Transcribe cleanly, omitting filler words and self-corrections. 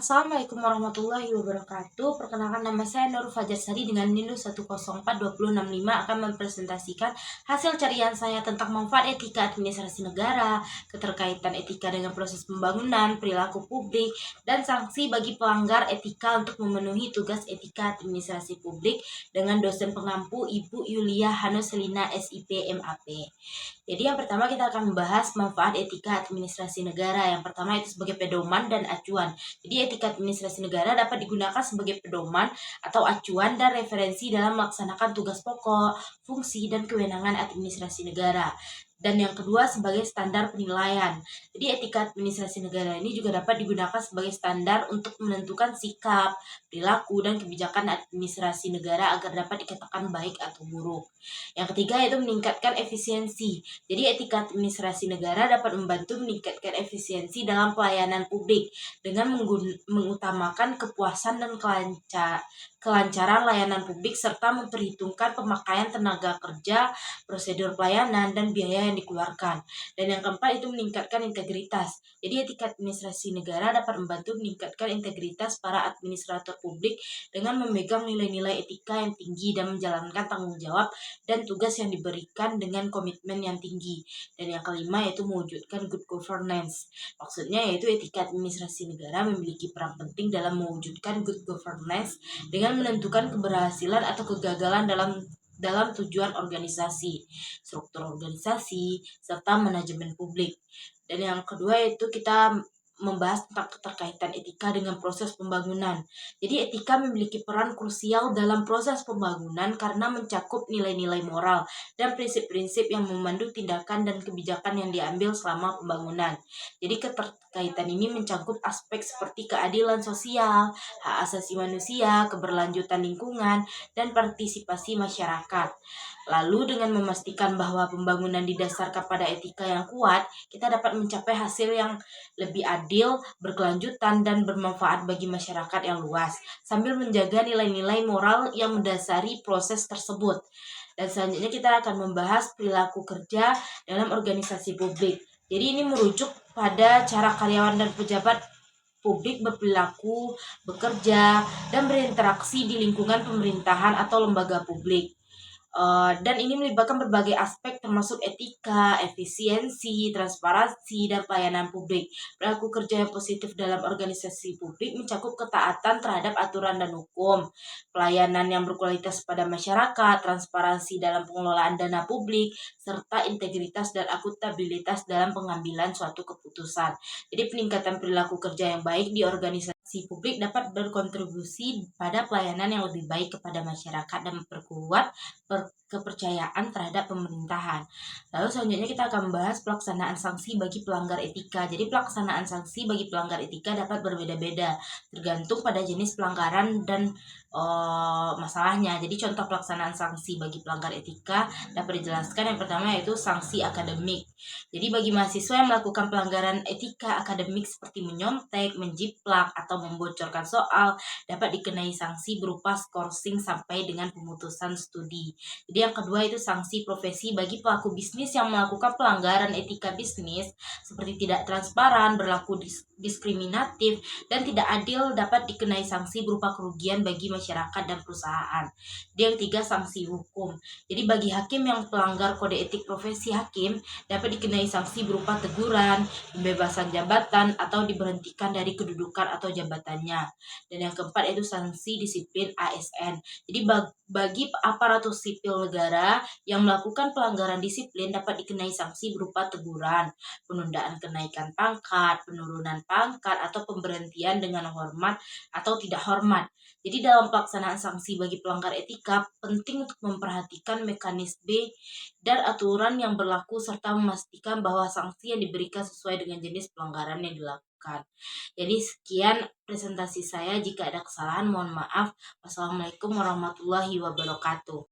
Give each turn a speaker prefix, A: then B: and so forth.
A: Assalamualaikum warahmatullahi wabarakatuh. Perkenalkan, nama saya Nur Fajar Sari dengan NIM 1042065 akan mempresentasikan hasil carian saya tentang manfaat etika administrasi negara, keterkaitan etika dengan proses pembangunan, perilaku publik, dan sanksi bagi pelanggar etika untuk memenuhi tugas etika administrasi publik dengan dosen pengampu Ibu Yulia Hanoselina SIP MAP. Jadi yang pertama kita akan membahas manfaat etika administrasi negara. Yang pertama itu sebagai pedoman dan acuan. Jadi etika administrasi negara dapat digunakan sebagai pedoman atau acuan dan referensi dalam melaksanakan tugas pokok, fungsi, dan kewenangan administrasi negara. Dan yang kedua sebagai standar penilaian. Jadi etika administrasi negara ini juga dapat digunakan sebagai standar untuk menentukan sikap, perilaku, dan kebijakan administrasi negara agar dapat dikatakan baik atau buruk. Yang ketiga yaitu meningkatkan efisiensi. Jadi etika administrasi negara dapat membantu meningkatkan efisiensi dalam pelayanan publik dengan mengutamakan kepuasan dan kelancaran layanan publik serta memperhitungkan pemakaian tenaga kerja, prosedur pelayanan, dan biaya yang dikeluarkan. Dan yang keempat itu meningkatkan integritas. Jadi etika administrasi negara dapat membantu meningkatkan integritas para administrator publik dengan memegang nilai-nilai etika yang tinggi dan menjalankan tanggung jawab dan tugas yang diberikan dengan komitmen yang tinggi. Dan yang kelima yaitu mewujudkan good governance. Maksudnya yaitu etika administrasi negara memiliki peran penting dalam mewujudkan good governance dengan menentukan keberhasilan atau kegagalan dalam tujuan organisasi, struktur organisasi, serta manajemen publik. Dan yang kedua yaitu kita membahas tentang keterkaitan etika dengan proses pembangunan. Jadi etika memiliki peran krusial dalam proses pembangunan karena mencakup nilai-nilai moral dan prinsip-prinsip yang memandu tindakan dan kebijakan yang diambil selama pembangunan. Jadi keterkaitan ini mencakup aspek seperti keadilan sosial, hak asasi manusia, keberlanjutan lingkungan, dan partisipasi masyarakat. Lalu dengan memastikan bahwa pembangunan didasarkan pada etika yang kuat, kita dapat mencapai hasil yang lebih adil, berkelanjutan, dan bermanfaat bagi masyarakat yang luas, sambil menjaga nilai-nilai moral yang mendasari proses tersebut. Dan selanjutnya kita akan membahas perilaku kerja dalam organisasi publik. Jadi ini merujuk pada cara karyawan dan pejabat publik berperilaku, bekerja, dan berinteraksi di lingkungan pemerintahan atau lembaga publik. Dan ini melibatkan berbagai aspek termasuk etika, efisiensi, transparansi, dan pelayanan publik. Perilaku kerja yang positif dalam organisasi publik mencakup ketaatan terhadap aturan dan hukum, pelayanan yang berkualitas pada masyarakat, transparansi dalam pengelolaan dana publik, serta integritas dan akuntabilitas dalam pengambilan suatu keputusan. Jadi peningkatan perilaku kerja yang baik di organisasi publik dapat berkontribusi pada pelayanan yang lebih baik kepada masyarakat dan memperkuat kepercayaan terhadap pemerintahan. Lalu selanjutnya kita akan membahas pelaksanaan sanksi bagi pelanggar etika. Jadi pelaksanaan sanksi bagi pelanggar etika dapat berbeda-beda tergantung pada jenis pelanggaran dan masalahnya. Jadi contoh pelaksanaan sanksi bagi pelanggar etika dapat dijelaskan. Yang pertama yaitu sanksi akademik. Jadi bagi mahasiswa yang melakukan pelanggaran etika akademik seperti menyontek, menjiplak, atau membocorkan soal dapat dikenai sanksi berupa skorsing sampai dengan pemutusan studi. Jadi yang kedua itu sanksi profesi bagi pelaku bisnis yang melakukan pelanggaran etika bisnis seperti tidak transparan, berlaku diskriminatif, dan tidak adil dapat dikenai sanksi berupa kerugian bagi masyarakat dan perusahaan. Jadi yang ketiga sanksi hukum. Jadi bagi hakim yang pelanggar kode etik profesi hakim dapat dikenai sanksi berupa teguran, pembebasan jabatan, atau diberhentikan dari kedudukan atau jabatannya. Dan yang keempat yaitu sanksi disiplin ASN. Jadi bagi aparatur sipil negara yang melakukan pelanggaran disiplin dapat dikenai sanksi berupa teguran, penundaan kenaikan pangkat, penurunan pangkat, atau pemberhentian dengan hormat atau tidak hormat. Jadi dalam pelaksanaan sanksi bagi pelanggar etika penting untuk memperhatikan mekanisme dan aturan yang berlaku serta memastikan bahwa sanksi yang diberikan sesuai dengan jenis pelanggaran yang dilakukan. Jadi sekian presentasi saya, jika ada kesalahan mohon maaf. Wassalamualaikum warahmatullahi wabarakatuh.